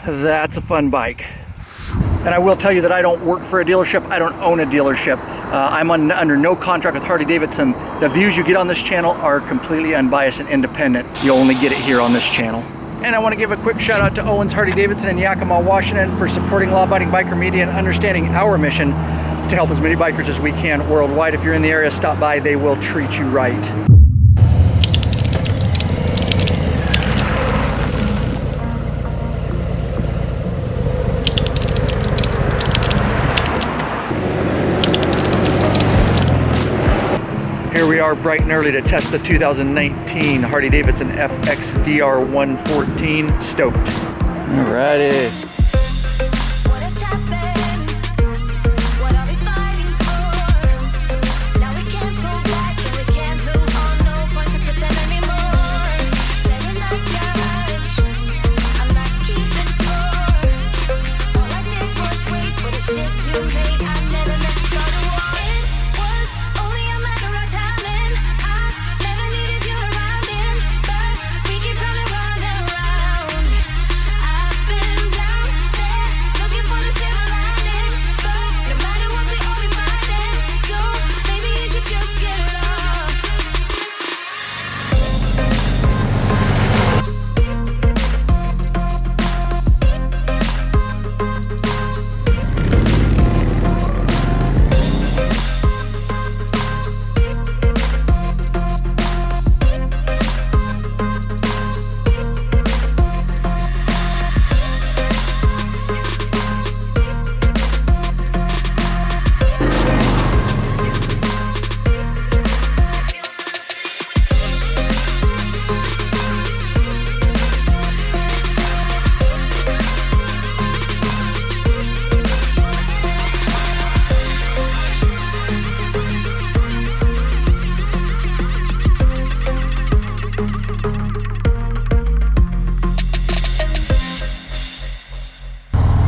that's a fun bike. And I will tell you that I don't work for a dealership. I don't own a dealership. I'm under no contract with Harley-Davidson. The views you get on this channel are completely unbiased and independent. You'll only get it here on this channel. And I want to give a quick shout out to Owens Harley-Davidson in Yakima, Washington for supporting law-abiding biker media and understanding our mission to help as many bikers as we can worldwide. If you're in the area, stop by. They will treat you right. Here we are bright and early to test the 2019 Harley-Davidson FXDR 114 stoked. Alrighty.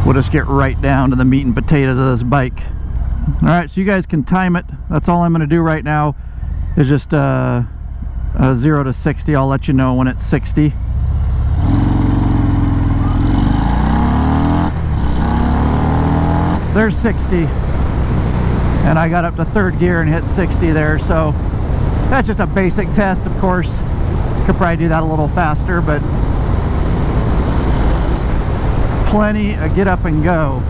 We'll just get right down to the meat and potatoes of this bike. All right, so you guys can time it. That's all I'm going to do right now is just 0 to 60. I'll let you know when it's 60. There's 60. And I got up to third gear and hit 60 there. So that's just a basic test, of course. Could probably do that a little faster, but plenty of get up and go.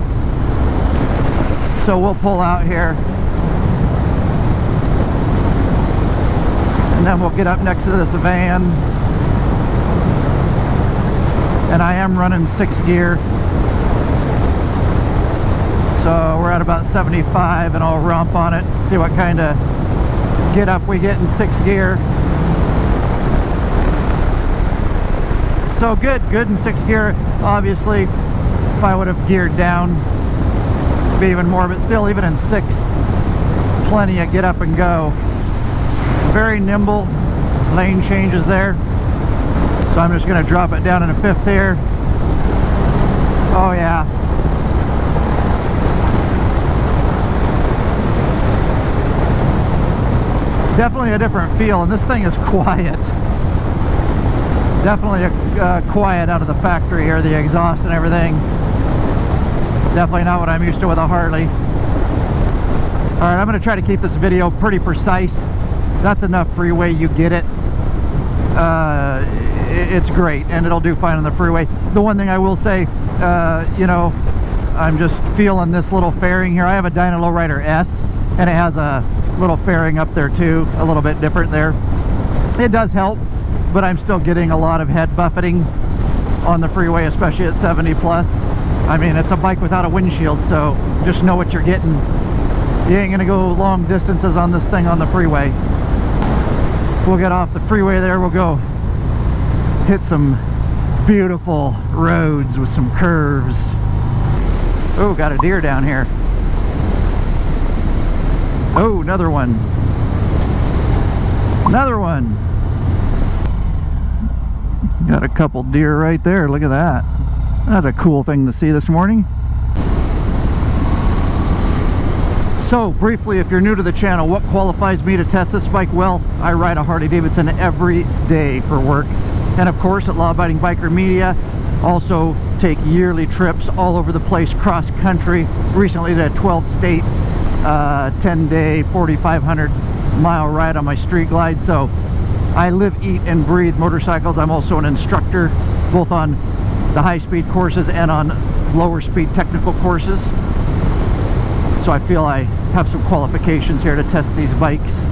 So we'll pull out here and then we'll get up next to this van, and I am running 6 gear, so we're at about 75, and I'll romp on it, see what kind of get up we get in 6 gear. So good in 6 gear. Obviously if I would have geared down, it'd be even more, but still, even in 6, plenty of get up and go. Very nimble, lane changes there. So I'm just going to drop it down in a 5th here. Oh yeah. Definitely a different feel, and this thing is quiet. Definitely quiet out of the factory here, the exhaust and everything. Definitely not what I'm used to with a Harley. Alright, I'm going to try to keep this video pretty precise. That's enough Freeway, you get it. It's great, and it'll do fine on the Freeway. The one thing I will say, you know, I'm just feeling this little fairing here. I have a Dyna Lowrider S, and it has a little fairing up there too, a little bit different there. It does help, but I'm still getting a lot of head buffeting on the Freeway, especially at 70 plus. I mean, it's a bike without a windshield, so just know what you're getting. You ain't gonna go long distances on this thing on the Freeway. We'll get off the Freeway there, we'll go hit some beautiful roads with some curves. Oh, got a deer down here. Oh, another one. Another one. Got a couple deer right there, look at that. That's a cool thing to see this morning. So briefly, if you're new to the channel, what qualifies me to test this bike? Well, I ride a Harley-Davidson every day for work, and of course at Law Abiding Biker Media, also take yearly trips all over the place, cross country. Recently did a 12-state 10-day 4,500 mile ride on my street glide. So I live, eat, and breathe motorcycles. I'm also an instructor both on the high-speed courses and on lower speed technical courses. So I feel I have some qualifications here to test these bikes.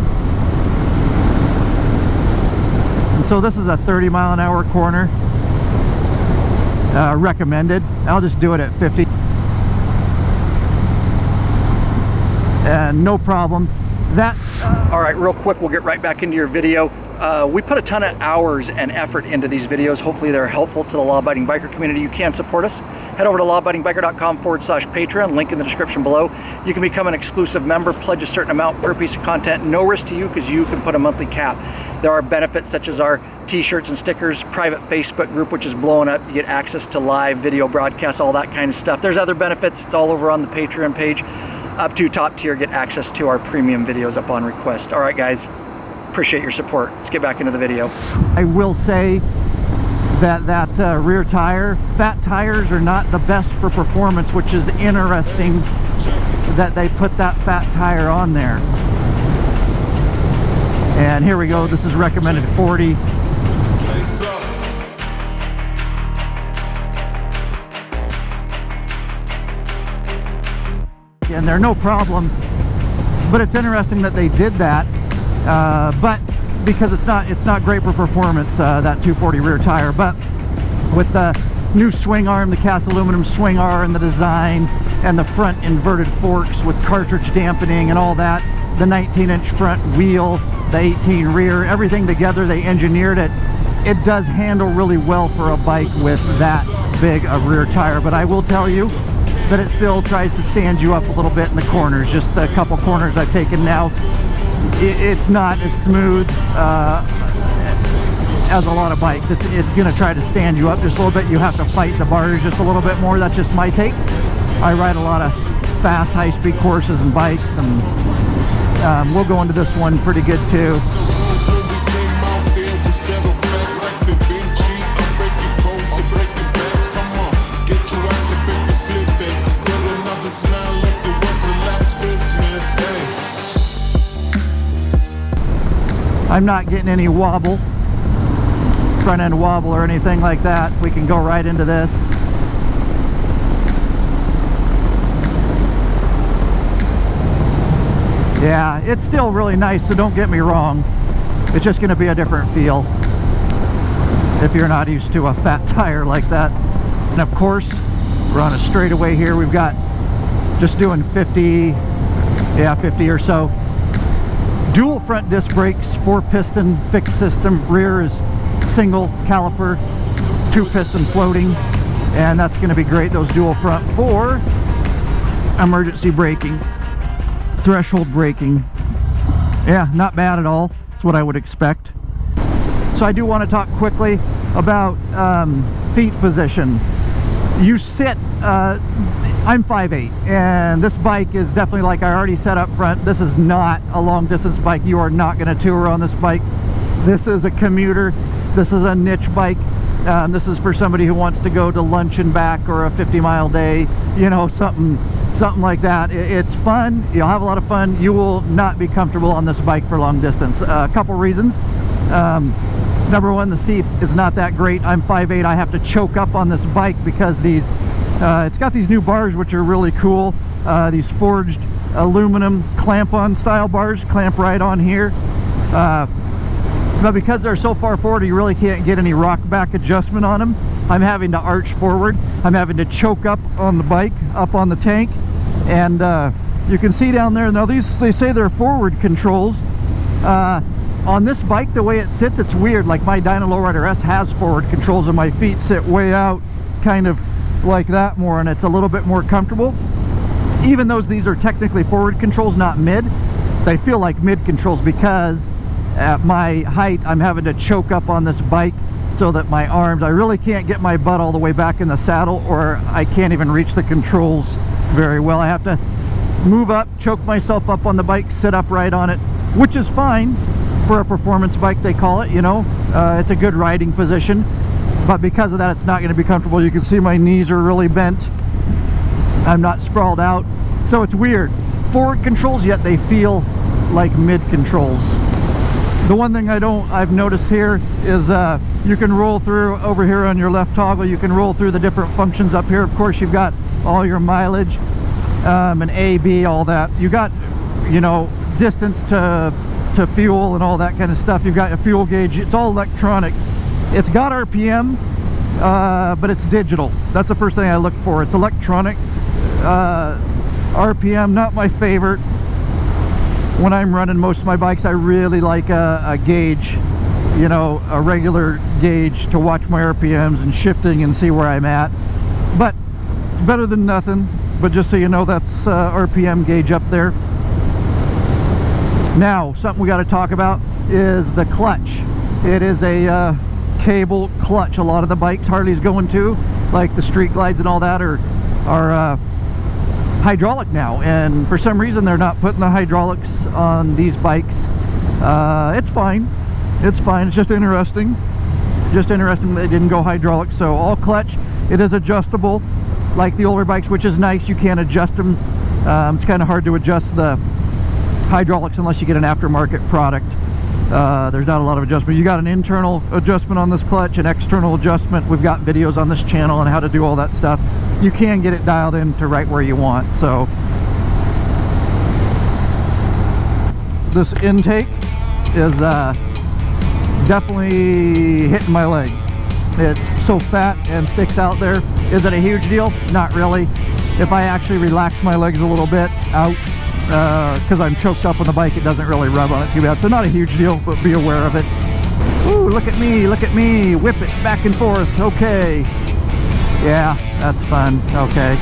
And so this is a 30-mile-an-hour corner. Recommended. I'll just do it at 50. And no problem. All right, real quick, we'll get right back into your video. We put a ton of hours and effort into these videos. Hopefully they're helpful to the law-abiding biker community. You can support us. Head over to lawabidingbiker.com/Patreon, link in the description below. You can become an exclusive member, pledge a certain amount per piece of content, no risk to you because you can put a monthly cap. There are benefits such as our t-shirts and stickers, private Facebook group, which is blowing up. You get access to live video broadcasts, all that kind of stuff. There's other benefits. It's all over on the Patreon page. Up to top tier, get access to our premium videos upon request. All right, guys. Appreciate your support. Let's get back into the video. I will say that rear tire, fat tires are not the best for performance, which is interesting that they put that fat tire on there. And here we go. This is recommended 40. And they're no problem, but it's interesting that they did that. But because it's not great for performance, that 240 rear tire. But with the new swing arm, the cast aluminum swing arm, the design, and the front inverted forks with cartridge dampening and all that, the 19-inch front wheel, the 18 rear, everything together, they engineered it. It does handle really well for a bike with that big a rear tire. But I will tell you that it still tries to stand you up a little bit in the corners. Just the couple corners I've taken now, it's not as smooth as a lot of bikes. It's going to try to stand you up just a little bit. You have to fight the bars just a little bit more. That's just my take. I ride a lot of fast, high-speed courses and bikes, and we'll go into this one pretty good too. I'm not getting any wobble, front end wobble or anything like that. We can go right into this. Yeah, it's still really nice, so don't get me wrong. It's just going to be a different feel if you're not used to a fat tire like that. And of course, we're on a straightaway here. We've got just doing 50 or so. Dual front disc brakes, 4-piston fixed system. Rear is single caliper, 2-piston floating, and that's going to be great. Those dual front for emergency braking, threshold braking. Yeah, not bad at all. It's what I would expect. So I do want to talk quickly about feet position. You sit, I'm 5'8", and this bike is definitely, like I already said up front, this is not a long distance bike. You are not going to tour on this bike. This is a commuter. This is a niche bike. This is for somebody who wants to go to lunch and back, or a 50-mile day, you know, something like that. It's fun. You'll have a lot of fun. You will not be comfortable on this bike for long distance. A couple reasons. Number one, the seat is not that great. I'm 5'8". I have to choke up on this bike because these it's got these new bars which are really cool. These forged aluminum clamp-on style bars clamp right on here. But because they're so far forward, you really can't get any rock back adjustment on them. I'm having to arch forward. I'm having to choke up on the bike, up on the tank. And you can see down there, now these, they say they're forward controls. On this bike, the way it sits, it's weird. Like my Dyna Lowrider S has forward controls, and my feet sit way out, kind of like that more, and it's a little bit more comfortable. Even though these are technically forward controls, not mid, they feel like mid controls because at my height, I'm having to choke up on this bike so that my arms, I really can't get my butt all the way back in the saddle, or I can't even reach the controls very well. I have to move up, choke myself up on the bike, sit upright on it, which is fine for a performance bike, they call it, you know. It's a good riding position. but because of that, it's not going to be comfortable. You can see my knees are really bent. I'm not sprawled out, so it's weird. Forward controls, yet they feel like mid controls. The one thing I've noticed here is you can roll through over here on your left toggle. You can roll through the different functions up here. Of course, you've got all your mileage and A, B, all that. You got, you know, distance to fuel and all that kind of stuff. You've got a fuel gauge. It's all electronic. It's got RPM, but it's digital. That's the first thing I look for. It's electronic. RPM, not my favorite. When I'm running most of my bikes, I really like a gauge, you know, a regular gauge to watch my RPMs and shifting and see where I'm at. But it's better than nothing. But just so you know, that's RPM gauge up there. Now, something we got to talk about is the clutch. It is a cable clutch. A lot of the bikes Harley's going to, like the Street Glides and all that, are hydraulic now, and for some reason they're not putting the hydraulics on these bikes. It's fine. It's fine. It's just interesting. Just interesting they didn't go hydraulic. So all clutch. It is adjustable like the older bikes, which is nice. You can adjust them. It's kind of hard to adjust the hydraulics unless you get an aftermarket product. There's not a lot of adjustment. You got an internal adjustment on this clutch, an external adjustment. We've got videos on this channel on how to do all that stuff. You can get it dialed in to right where you want. So this intake is definitely hitting my leg. It's so fat and sticks out there. Is it a huge deal? Not really. If I actually relax my legs a little bit out, because I'm choked up on the bike, it doesn't really rub on it too bad. So not a huge deal, but be aware of it. Ooh, look at me, whip it back and forth. Okay. Yeah, that's fun. Okay.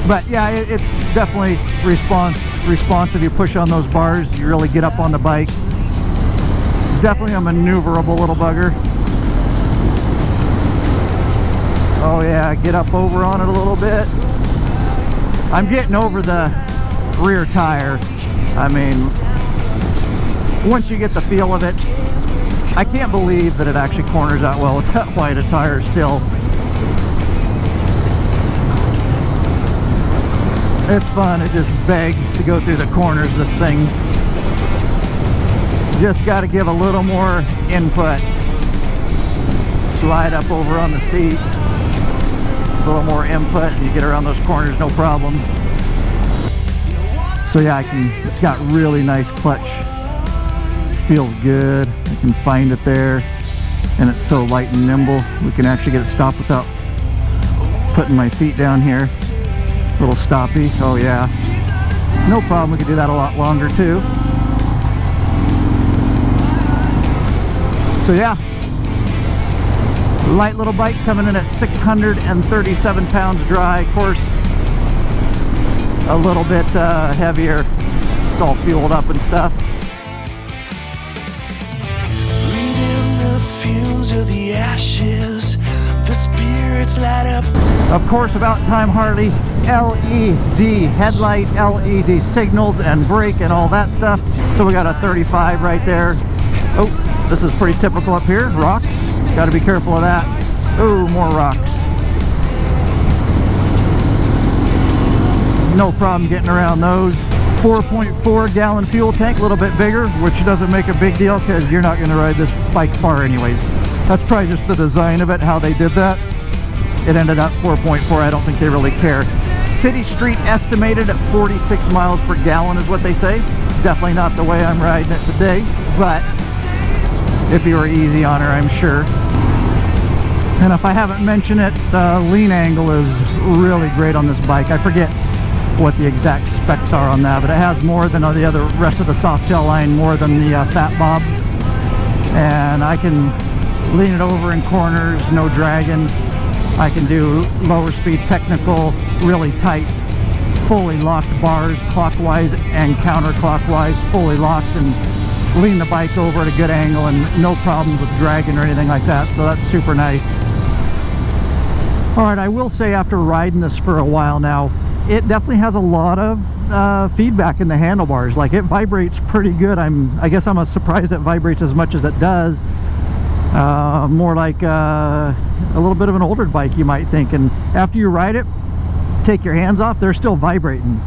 But yeah, it's definitely responsive. You push on those bars, you really get up on the bike. Definitely a maneuverable little bugger. Oh yeah, get up over on it a little bit. I'm getting over the rear tire. I mean, once you get the feel of it, I can't believe that it actually corners out well with that wide a tire still. It's fun. It just begs to go through the corners, this thing. Just got to give a little more input. Slide up over on the seat. A little more input and you get around those corners, no problem. So yeah, it's got really nice clutch. Feels good. I can find it there. And it's so light and nimble. We can actually get it stopped without putting my feet down here. Little stoppy. Oh yeah. No problem. We could do that a lot longer too. So yeah. Light little bike coming in at 637 pounds dry. Of course, a little bit heavier. It's all fueled up and stuff. Breathing the fumes of the ashes, the spirits light up. Of course, about time Harley, LED headlight, LED signals and brake and all that stuff. So we got a 35 right there. Oh, this is pretty typical up here. Rocks. Got to be careful of that. Oh, more rocks. No problem getting around those. 4.4 gallon fuel tank, a little bit bigger, which doesn't make a big deal because you're not going to ride this bike far anyways. That's probably just the design of it, how they did that. It ended up 4.4. I don't think they really care. City street estimated at 46 miles per gallon is what they say. Definitely not the way I'm riding it today, but if you were easy on her, I'm sure. And if I haven't mentioned it, lean angle is really great on this bike. I forget what the exact specs are on that, but it has more than the rest of the Softail line, more than the Fat Bob. And I can lean it over in corners, no dragging. I can do lower speed technical, really tight, fully locked bars, clockwise and counterclockwise, fully locked, and lean the bike over at a good angle and no problems with dragging or anything like that. So that's super nice. All right, I will say after riding this for a while now, it definitely has a lot of feedback in the handlebars. Like, it vibrates pretty good. I guess I'm surprised it vibrates as much as it does. More like a little bit of an older bike, you might think. And after you ride it, take your hands off, they're still vibrating.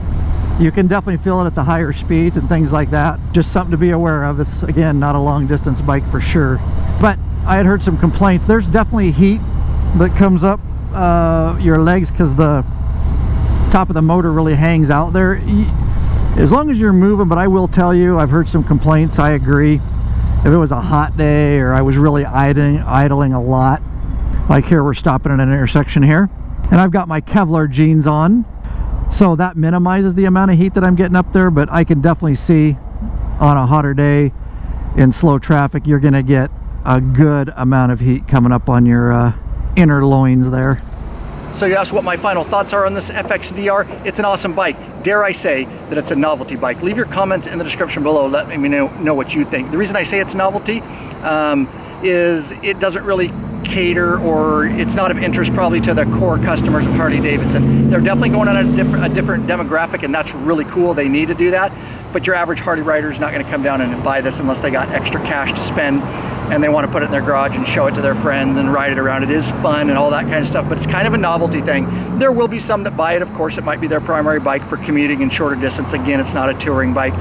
You can definitely feel it at the higher speeds and things like that. Just something to be aware of. It's, again, not a long distance bike for sure. But I had heard some complaints. There's definitely heat that comes up your legs because the top of the motor really hangs out there. As long as you're moving, but I will tell you, I've heard some complaints. I agree. If it was a hot day or I was really idling a lot, like here, we're stopping at an intersection here, and I've got my Kevlar jeans on, so that minimizes the amount of heat that I'm getting up there. But I can definitely see on a hotter day in slow traffic, you're gonna get a good amount of heat coming up on your inner loins there. So you asked what my final thoughts are on this FXDR. It's an awesome bike. Dare I say that it's a novelty bike? Leave your comments in the description below. Let me know what you think. The reason I say it's novelty is it doesn't really cater, or it's not of interest probably to the core customers of Harley-Davidson. They're definitely going on a different demographic, and that's really cool. They need to do that. But your average Harley rider is not going to come down and buy this unless they got extra cash to spend and they want to put it in their garage and show it to their friends and ride it around. It is fun and all that kind of stuff, but it's kind of a novelty thing. There will be some that buy it. Of course, it might be their primary bike for commuting and shorter distance. Again, it's not a touring bike.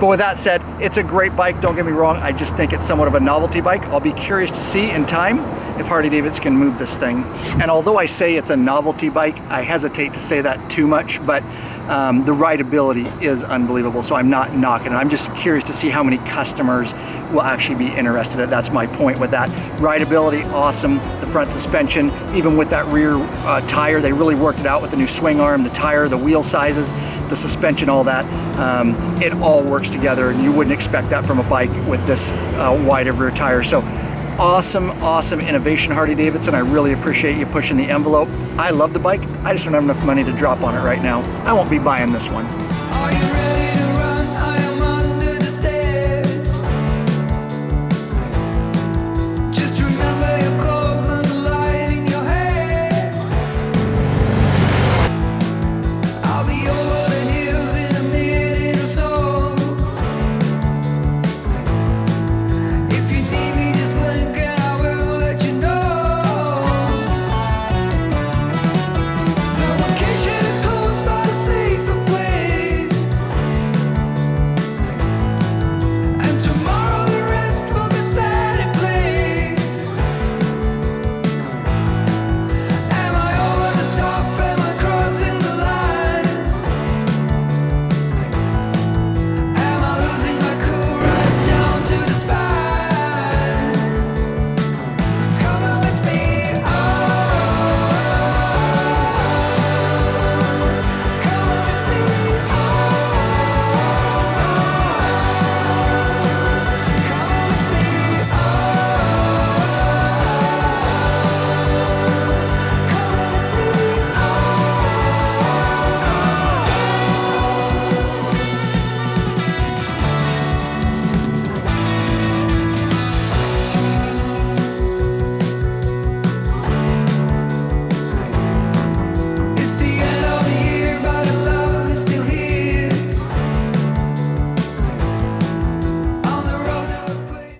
But with that said, it's a great bike. Don't get me wrong. I just think it's somewhat of a novelty bike. I'll be curious to see in time if Harley-Davidson can move this thing. And although I say it's a novelty bike, I hesitate to say that too much, but the rideability is unbelievable, so I'm not knocking it. I'm just curious to see how many customers will actually be interested in it. That's my point with that. Rideability, awesome. The front suspension, even with that rear tire, they really worked it out with the new swing arm, the tire, the wheel sizes, the suspension, all that. It all works together, and you wouldn't expect that from a bike with this wide of rear tire. So awesome innovation, Harley-Davidson. I really appreciate you pushing the envelope. I love the bike. I just don't have enough money to drop on it right now. I won't be buying this one.